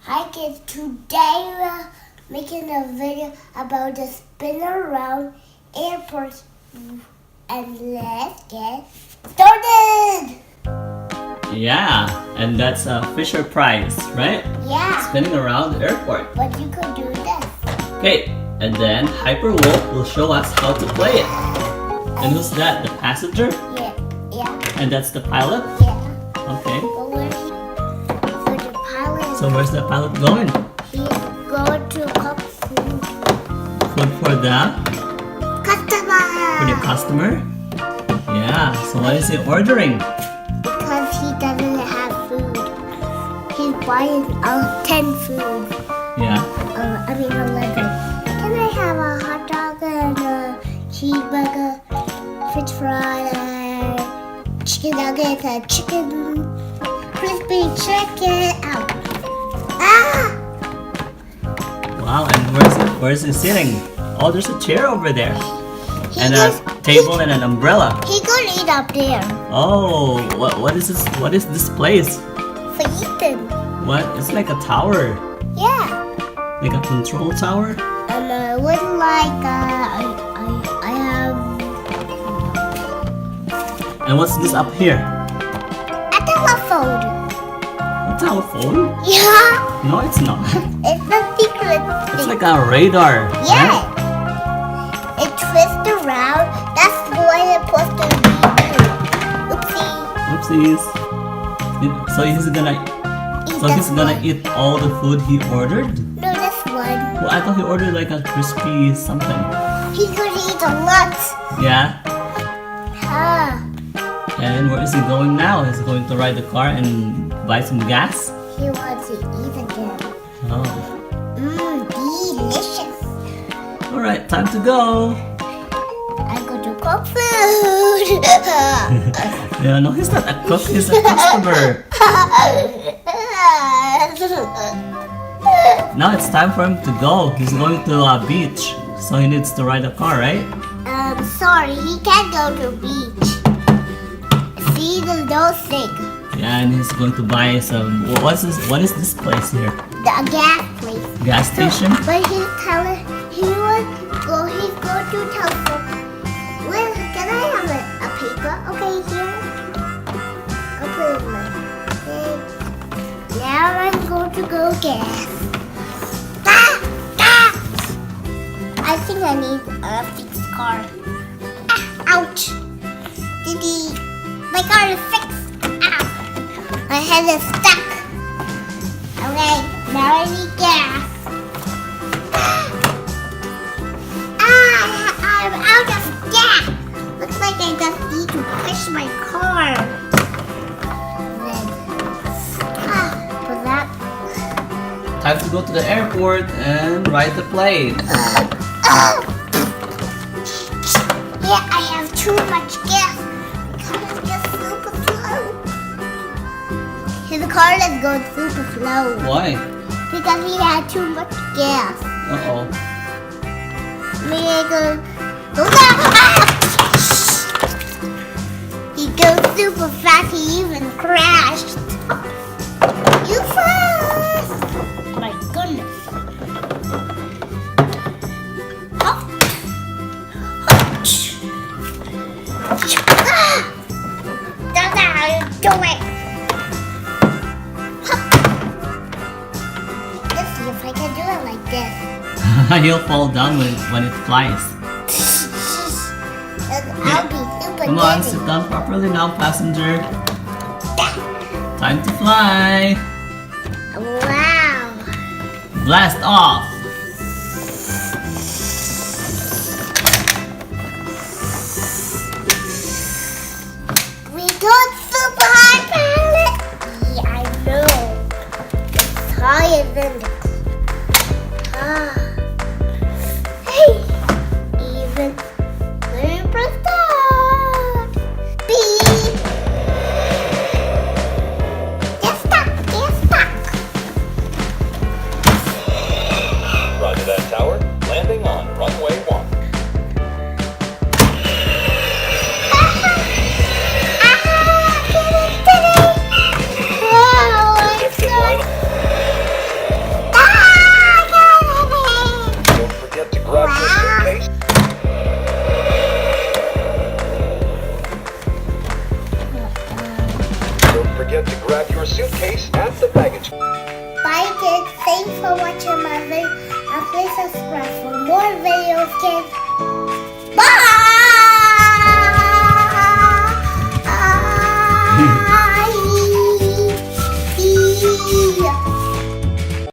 Hi kids, today we're making a video about the spin around airport and let's get started! Yeah, and that's a Fisher Prize, right? Yeah, Spinning around the airport. but you could do this. Okay, and then Hyper Wolf will show us how to play it. And who's that? The passenger? Yeah, And that's the pilot? yeah. Okay. But where so the pilot, So where's the pilot going? he's going to cook food. Food for the Customer! customer? Yeah, so what is he ordering? Because he doesn't have food. He's buying 10 food. Yeah. 11. Can I have a hot dog and a cheeseburger, french fry, chicken nuggets, and chicken, crispy chicken? Ow. Ah! Wow, and where's he sitting? Oh, there's a chair over there. And a table and an umbrella. He gonna eat up there. Oh, what is this? What is this place? For eating. What? It's like a tower. Yeah. Like a control tower? And I would like, I have And what's this up here? a telephone. A telephone? Yeah. No, it's not. It's a secret It's thing. like a radar. Yeah. Right? It twists around. That's what it's supposed to be. Oopsie. Oopsies. So he's gonna. So Eat he's this gonna one. eat all the food he ordered? No, this one. Well, I thought he ordered like a crispy something. He's gonna eat a lot. Yeah. Ah, And where is he going now? He's going to ride the car and buy some gas? he wants to eat again. Oh. Delicious. Alright, time to go. I go to cook food. Yeah, no, he's not a cook, he's a customer. Now it's time for him to go. He's going to a beach, so he needs to ride a car, right? Sorry, he can't go to beach. See, there's no sink. Yeah, and he's going to buy some. What is this place here? The gas place. Gas station? But he's telling, he's going to tell them, well, can I have a paper? Okay, here. I'll put it in my thing. Now I'm going to go gas. Ah! Ah! I think I need a fixed car. Ah, ouch! Diddy, my car is fixed. Ow! My head is stuck. Okay, now I need gas. I'm out of gas. Looks like I just need to push my car. Then, put that. Time to go to the airport and ride the plane. Yeah, I have too much gas. The car is just super slow. His car is going super slow. Why? Because he had too much gas. Uh-oh. Maybe I go He goes super fast, he even crashed. You fast! My goodness. Hop. That's how you do it. Hop. Let's see if I can do it like this. He'll fall down when it flies. I'll be super Come on, dizzy. sit down properly now, passenger. Time to fly. Wow. Blast off. We got super high palette. Yeah, I know. It's higher than the Hey, even let me press start. Beep. Get stuck. Get stuck. Roger that, tower. Landing on runway 1. Get it. Oh, I'm so Unwrap your suitcase at the baggage. Bye kids, thanks for watching my video and please subscribe for more videos kids.